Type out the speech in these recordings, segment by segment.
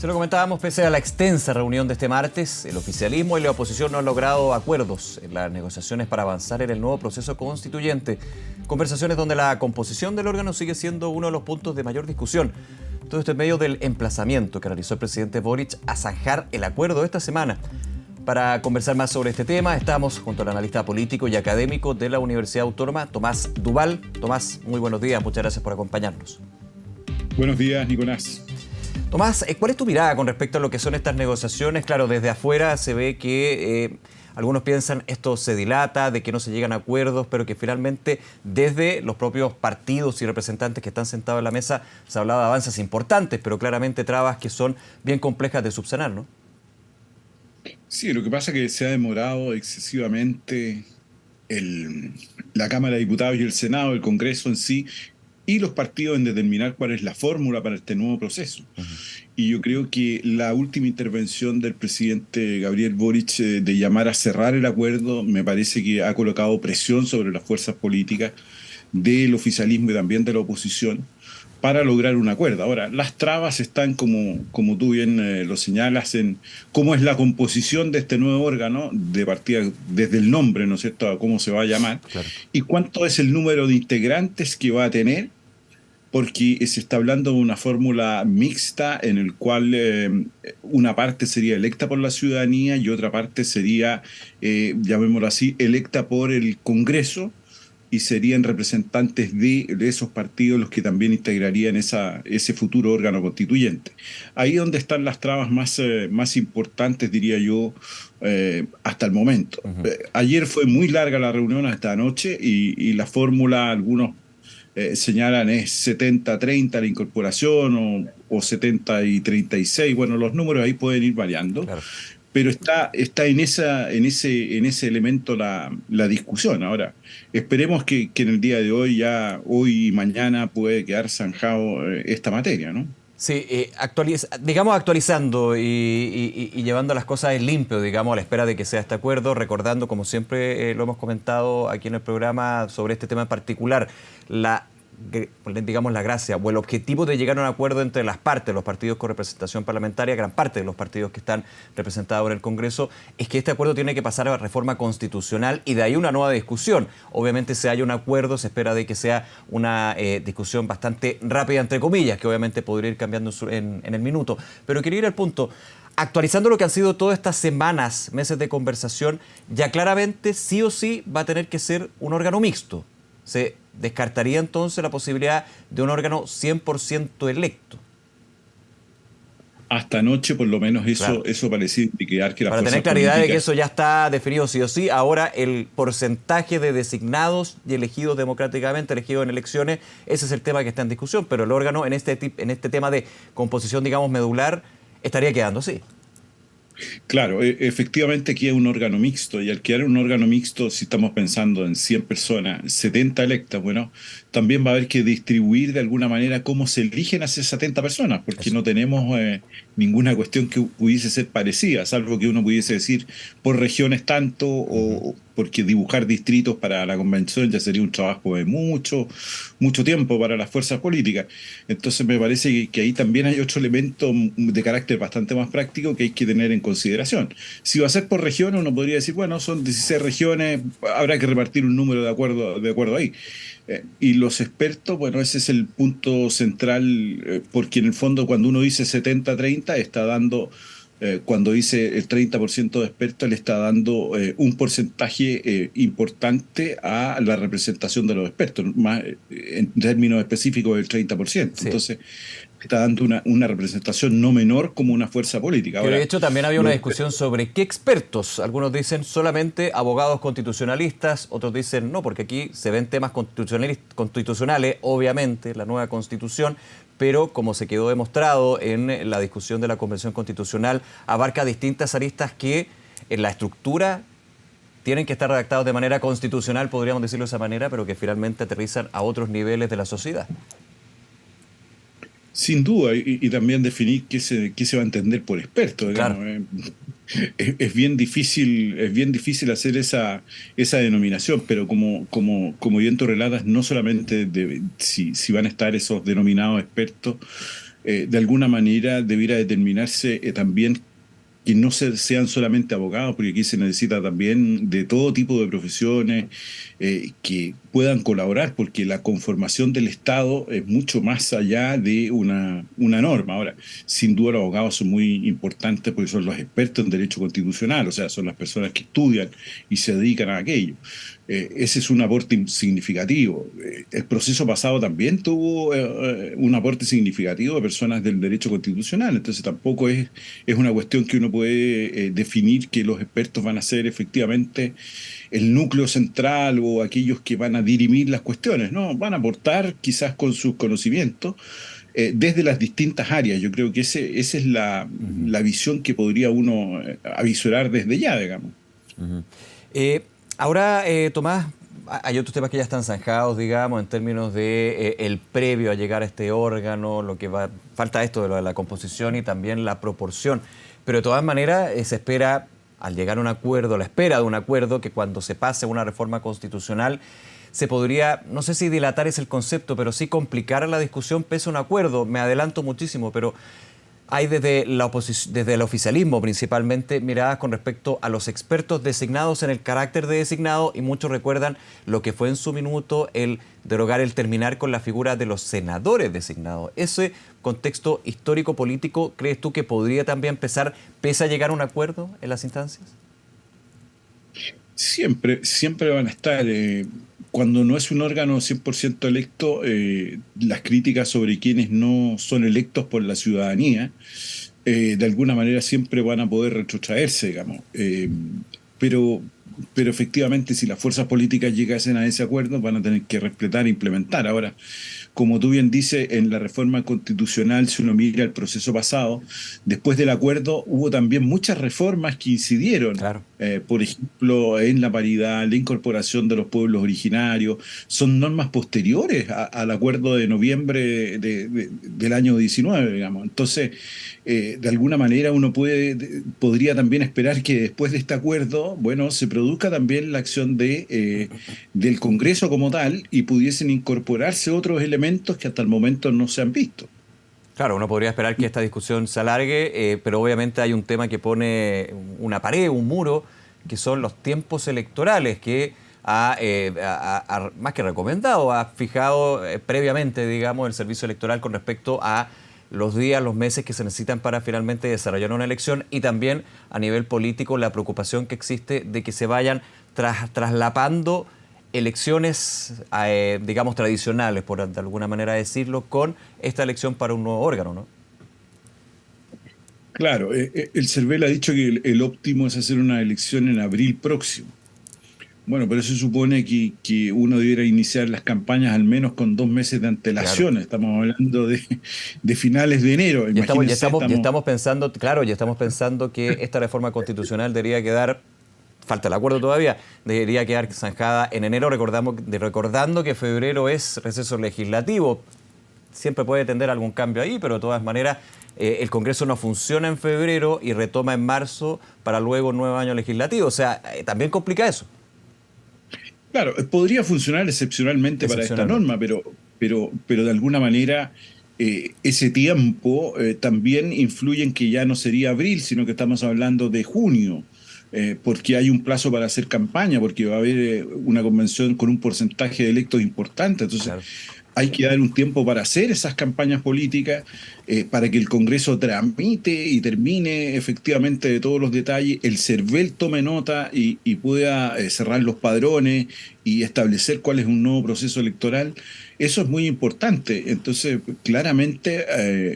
Se lo comentábamos, pese a la extensa reunión de este martes, el oficialismo y la oposición no han logrado acuerdos en las negociaciones para avanzar en el nuevo proceso constituyente. Conversaciones donde la composición del órgano sigue siendo uno de los puntos de mayor discusión. Todo esto en medio del emplazamiento que realizó el presidente Boric a zanjar el acuerdo esta semana. Para conversar más sobre este tema, estamos junto al analista político y académico de la Universidad Autónoma, Tomás Duval. Tomás, muy buenos días, muchas gracias por acompañarnos. Buenos días, Nicolás. Tomás, ¿cuál es tu mirada con respecto a lo que son estas negociaciones? Claro, desde afuera se ve que algunos piensan esto se dilata, de que no se llegan a acuerdos, pero que finalmente desde los propios partidos y representantes que están sentados en la mesa se ha hablado de avances importantes, pero claramente trabas que son bien complejas de subsanar, ¿no? Sí, lo que pasa es que se ha demorado excesivamente la Cámara de Diputados y el Senado, el Congreso en sí, y los partidos en determinar cuál es la fórmula para este nuevo proceso. Y yo creo que la última intervención del presidente Gabriel Boric de llamar a cerrar el acuerdo me parece que ha colocado presión sobre las fuerzas políticas del oficialismo y también de la oposición para lograr un acuerdo. Ahora, las trabas están, como tú bien lo señalas, en cómo es la composición de este nuevo órgano, de partida desde el nombre, ¿no es cierto?, a cómo se va a llamar, claro, y cuánto es el número de integrantes que va a tener, porque se está hablando de una fórmula mixta en el cual una parte sería electa por la ciudadanía y otra parte sería, llamémoslo así, electa por el Congreso, y serían representantes de esos partidos los que también integrarían ese futuro órgano constituyente. Ahí es donde están las trabas más importantes, diría yo, hasta el momento. Ayer fue muy larga la reunión hasta anoche y la fórmula, algunos señalan es 70-30 la incorporación o 70 y 36. Bueno, los números ahí pueden ir variando. Claro. Pero está en ese elemento la discusión. Ahora, esperemos que en el día de hoy, hoy y mañana, puede quedar zanjado esta materia, ¿no? Sí, actualizando y llevando las cosas en limpio, digamos, a la espera de que sea este acuerdo, recordando, como siempre lo hemos comentado aquí en el programa sobre este tema en particular, la gracia o el objetivo de llegar a un acuerdo entre las partes, los partidos con representación parlamentaria, gran parte de los partidos que están representados en el Congreso, es que este acuerdo tiene que pasar a la reforma constitucional y de ahí una nueva discusión. Obviamente, si hay un acuerdo, se espera de que sea una discusión bastante rápida, entre comillas, que obviamente podría ir cambiando en el minuto. Pero quería ir al punto. Actualizando lo que han sido todas estas semanas, meses de conversación, ya claramente sí o sí va a tener que ser un órgano mixto. ¿Se descartaría entonces la posibilidad de un órgano 100% electo? Hasta anoche, por lo menos, eso parecía indicar que la Para tener claridad de que eso ya está definido sí o sí, ahora el porcentaje de designados y elegidos democráticamente, elegidos en elecciones, ese es el tema que está en discusión, pero el órgano en este tema de composición, digamos, medular, estaría quedando así. Claro, efectivamente aquí hay un órgano mixto, y al quedar un órgano mixto, si estamos pensando en 100 personas, 70 electas, bueno, también va a haber que distribuir de alguna manera cómo se eligen a esas 70 personas, porque no tenemos ninguna cuestión que pudiese ser parecida, salvo que uno pudiese decir por regiones tanto, o porque dibujar distritos para la convención ya sería un trabajo de mucho tiempo para las fuerzas políticas. Entonces me parece que ahí también hay otro elemento de carácter bastante más práctico que hay que tener en consideración. Si va a ser por regiones, uno podría decir, bueno, son 16 regiones, habrá que repartir un número de acuerdo ahí. Y los expertos, bueno, ese es el punto central, porque en el fondo cuando uno dice 70-30 está dando... cuando dice el 30% de expertos, le está dando un porcentaje importante a la representación de los expertos, más en términos específicos del 30%. Sí. Entonces, está dando una representación no menor como una fuerza política. Ahora, de hecho, también había una discusión sobre qué expertos. Algunos dicen solamente abogados constitucionalistas, otros dicen no, porque aquí se ven temas constitucionales, obviamente, la nueva Constitución, pero como se quedó demostrado en la discusión de la Convención Constitucional, abarca distintas aristas que en la estructura tienen que estar redactados de manera constitucional, podríamos decirlo de esa manera, pero que finalmente aterrizan a otros niveles de la sociedad. Sin duda, y también definir qué se va a entender por experto. Digamos. Claro. Es bien difícil hacer esa denominación, pero como bien tú relatas, no solamente si van a estar esos denominados expertos, de alguna manera debiera determinarse también que no sean solamente abogados, porque aquí se necesita también de todo tipo de profesiones que puedan colaborar, porque la conformación del Estado es mucho más allá de una norma. Ahora, sin duda los abogados son muy importantes porque son los expertos en derecho constitucional, o sea, son las personas que estudian y se dedican a aquello. Ese es un aporte significativo. El proceso pasado también tuvo un aporte significativo de personas del derecho constitucional, entonces tampoco es una cuestión que uno puede definir que los expertos van a ser efectivamente el núcleo central o aquellos que van a dirimir las cuestiones, ¿no? Van a aportar quizás con sus conocimientos desde las distintas áreas. Yo creo que esa es la visión que podría uno avisorar desde ya, digamos. Uh-huh. Ahora, Tomás, hay otros temas que ya están zanjados, digamos, en términos de el previo a llegar a este órgano, lo que falta esto de lo de la composición y también la proporción. Pero de todas maneras se espera, al llegar a un acuerdo, la espera de un acuerdo, que cuando se pase una reforma constitucional se podría, no sé si dilatar es el concepto, pero sí complicar la discusión pese a un acuerdo. Me adelanto muchísimo, pero hay desde la oposición, desde el oficialismo principalmente, miradas con respecto a los expertos designados en el carácter de designado, y muchos recuerdan lo que fue en su minuto el derogar, el terminar con la figura de los senadores designados. ¿Ese contexto histórico-político crees tú que podría también empezar, pese a llegar a un acuerdo en las instancias? Siempre van a estar. Cuando no es un órgano 100% electo, las críticas sobre quienes no son electos por la ciudadanía, de alguna manera siempre van a poder retrotraerse, digamos. Pero, pero efectivamente, si las fuerzas políticas llegasen a ese acuerdo, van a tener que respetar e implementar. Ahora, como tú bien dices, en la reforma constitucional, si uno mira el proceso pasado, después del acuerdo hubo también muchas reformas que incidieron. Claro. Por ejemplo, en la paridad, la incorporación de los pueblos originarios, son normas posteriores al acuerdo de noviembre del año 19, digamos. Entonces, de alguna manera uno podría también esperar que después de este acuerdo, bueno, se produzca también la acción del Congreso como tal y pudiesen incorporarse otros elementos que hasta el momento no se han visto. Claro, uno podría esperar que esta discusión se alargue, pero obviamente hay un tema que pone una pared, un muro, que son los tiempos electorales, que más que recomendado, ha fijado previamente, digamos, el servicio electoral con respecto a los días, los meses que se necesitan para finalmente desarrollar una elección, y también a nivel político la preocupación que existe de que se vayan traslapando elecciones, digamos, tradicionales, por de alguna manera decirlo, con esta elección para un nuevo órgano, ¿no? Claro, el CERVEL ha dicho que el óptimo es hacer una elección en abril próximo. Bueno, pero eso supone que uno debiera iniciar las campañas al menos con 2 meses de antelación. Claro. Estamos hablando de finales de enero. Ya estamos pensando, claro, ya estamos pensando que esta reforma constitucional debería quedar, falta el acuerdo todavía, debería quedar zanjada en enero, recordando que febrero es receso legislativo. Siempre puede tender a algún cambio ahí, pero de todas maneras el Congreso no funciona en febrero y retoma en marzo para luego un nuevo año legislativo. O sea, también complica eso. Claro, podría funcionar excepcionalmente para esta norma, pero de alguna manera ese tiempo también influye en que ya no sería abril, sino que estamos hablando de junio. Porque hay un plazo para hacer campaña, porque va a haber una convención con un porcentaje de electos importante. Entonces, claro, hay que dar un tiempo para hacer esas campañas políticas, para que el Congreso tramite y termine efectivamente de todos los detalles, el CERVEL tome nota y pueda cerrar los padrones y establecer cuál es un nuevo proceso electoral. Eso es muy importante. Entonces, claramente,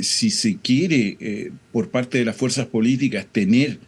si se quiere por parte de las fuerzas políticas tener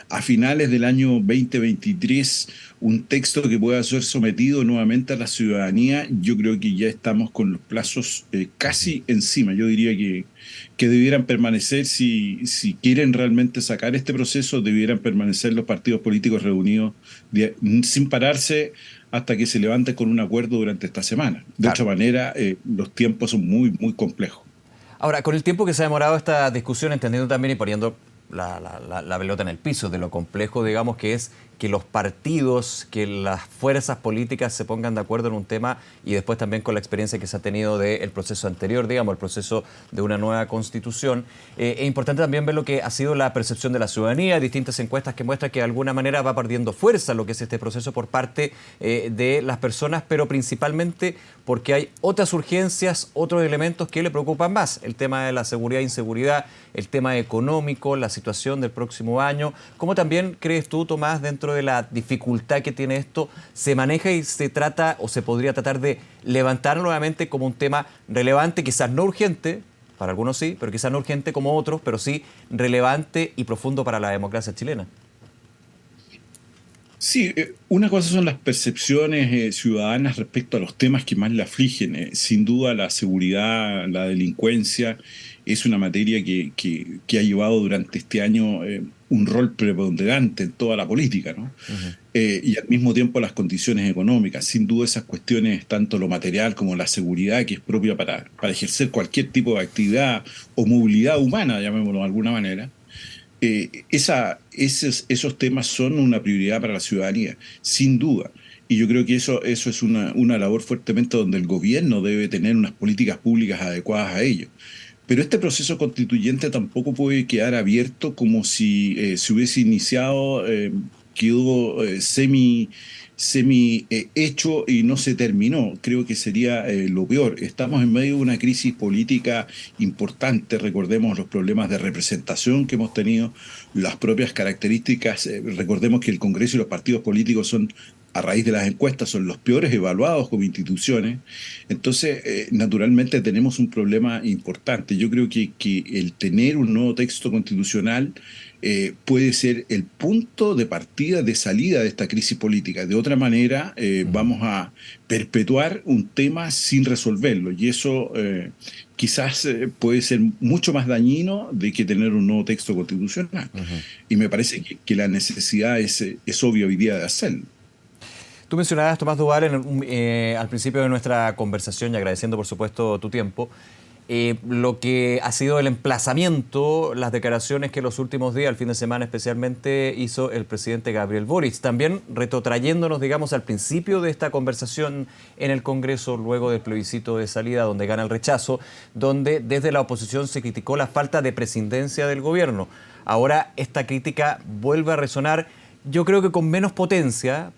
a finales del año 2023 un texto que pueda ser sometido nuevamente a la ciudadanía, yo creo que ya estamos con los plazos casi encima. Yo diría que debieran permanecer, si quieren realmente sacar este proceso, debieran permanecer los partidos políticos reunidos sin pararse hasta que se levante con un acuerdo durante esta semana. De otra manera, los tiempos son muy, muy complejos. Ahora, con el tiempo que se ha demorado esta discusión, entendiendo también y poniendo la pelota en el piso de lo complejo, digamos, que es que los partidos, que las fuerzas políticas se pongan de acuerdo en un tema y después también con la experiencia que se ha tenido del proceso anterior, digamos, el proceso de una nueva constitución. Es importante también ver lo que ha sido la percepción de la ciudadanía, distintas encuestas que muestran que de alguna manera va perdiendo fuerza lo que es este proceso por parte de las personas, pero principalmente porque hay otras urgencias, otros elementos que le preocupan más. El tema de la seguridad e inseguridad, el tema económico, la situación del próximo año. ¿Cómo también crees tú, Tomás, dentro de la dificultad que tiene esto, se maneja y se trata o se podría tratar de levantar nuevamente como un tema relevante, quizás no urgente, para algunos sí, pero quizás no urgente como otros, pero sí relevante y profundo para la democracia chilena? Sí, una cosa son las percepciones ciudadanas respecto a los temas que más le afligen. Sin duda la seguridad, la delincuencia es una materia que ha llevado durante este año un rol preponderante en toda la política, ¿no? Uh-huh. Y al mismo tiempo las condiciones económicas. Sin duda esas cuestiones, tanto lo material como la seguridad, que es propia para ejercer cualquier tipo de actividad o movilidad humana, llamémoslo de alguna manera. Esos temas son una prioridad para la ciudadanía, sin duda. Y yo creo que eso es una labor fuertemente donde el gobierno debe tener unas políticas públicas adecuadas a ello. Pero este proceso constituyente tampoco puede quedar abierto como si se hubiese iniciado, quedó semi hecho y no se terminó. Creo que sería lo peor. Estamos en medio de una crisis política importante. Recordemos los problemas de representación que hemos tenido, las propias características. Recordemos que el Congreso y los partidos políticos son, a raíz de las encuestas, son los peores evaluados como instituciones. Entonces, naturalmente tenemos un problema importante. Yo creo que el tener un nuevo texto constitucional puede ser el punto de partida, de salida de esta crisis política. De otra manera, vamos a perpetuar un tema sin resolverlo, y eso quizás puede ser mucho más dañino de que tener un nuevo texto constitucional. Uh-huh. Y me parece que la necesidad es obvia hoy día de hacerlo. Tú mencionabas, Tomás Duval, al principio de nuestra conversación, y agradeciendo por supuesto tu tiempo, lo que ha sido el emplazamiento, las declaraciones que los últimos días, el fin de semana especialmente, hizo el presidente Gabriel Boric. También retrotrayéndonos, digamos, al principio de esta conversación en el Congreso, luego del plebiscito de salida, donde gana el rechazo, donde desde la oposición se criticó la falta de presidencia del gobierno. Ahora esta crítica vuelve a resonar, yo creo que con menos potencia.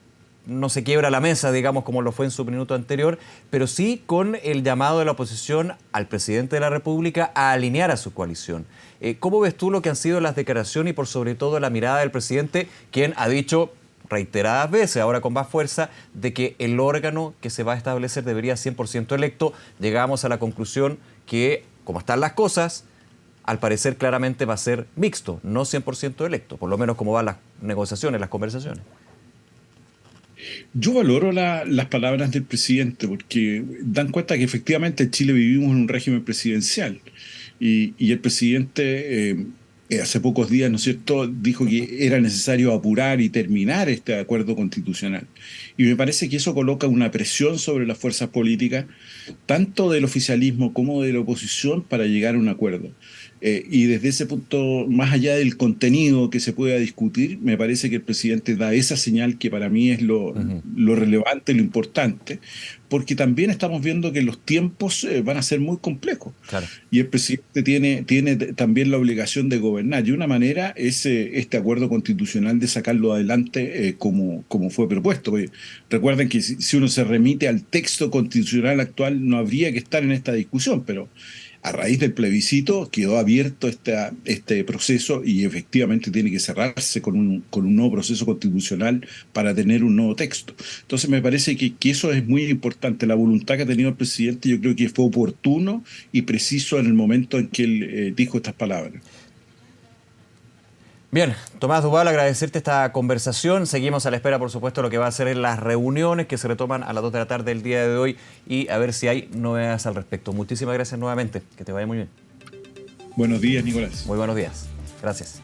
No se quiebra la mesa, digamos, como lo fue en su minuto anterior, pero sí con el llamado de la oposición al presidente de la República a alinear a su coalición. ¿Cómo ves tú lo que han sido las declaraciones y por sobre todo la mirada del presidente, quien ha dicho reiteradas veces, ahora con más fuerza, de que el órgano que se va a establecer debería 100% electo? Llegamos a la conclusión que, como están las cosas, al parecer claramente va a ser mixto, no 100% electo, por lo menos como van las negociaciones, las conversaciones. Yo valoro las palabras del presidente porque dan cuenta que efectivamente en Chile vivimos en un régimen presidencial y el presidente hace pocos días, ¿no es cierto?, dijo que era necesario apurar y terminar este acuerdo constitucional. Y me parece que eso coloca una presión sobre las fuerzas políticas, tanto del oficialismo como de la oposición, para llegar a un acuerdo. Y desde ese punto, más allá del contenido que se pueda discutir, me parece que el presidente da esa señal que para mí es lo relevante, lo importante, porque también estamos viendo que los tiempos van a ser muy complejos. Claro. Y el presidente tiene también la obligación de gobernar. Y una manera es este acuerdo constitucional de sacarlo adelante como fue propuesto. Porque recuerden que si uno se remite al texto constitucional actual, no habría que estar en esta discusión, pero a raíz del plebiscito quedó abierto este proceso y efectivamente tiene que cerrarse con un nuevo proceso constitucional para tener un nuevo texto. Entonces me parece que eso es muy importante. La voluntad que ha tenido el presidente, yo creo que fue oportuno y preciso en el momento en que él dijo estas palabras. Bien, Tomás Duval, agradecerte esta conversación. Seguimos a la espera, por supuesto, de lo que va a ser en las reuniones que se retoman a las 2 de la tarde del día de hoy y a ver si hay novedades al respecto. Muchísimas gracias nuevamente. Que te vaya muy bien. Buenos días, Nicolás. Muy buenos días. Gracias.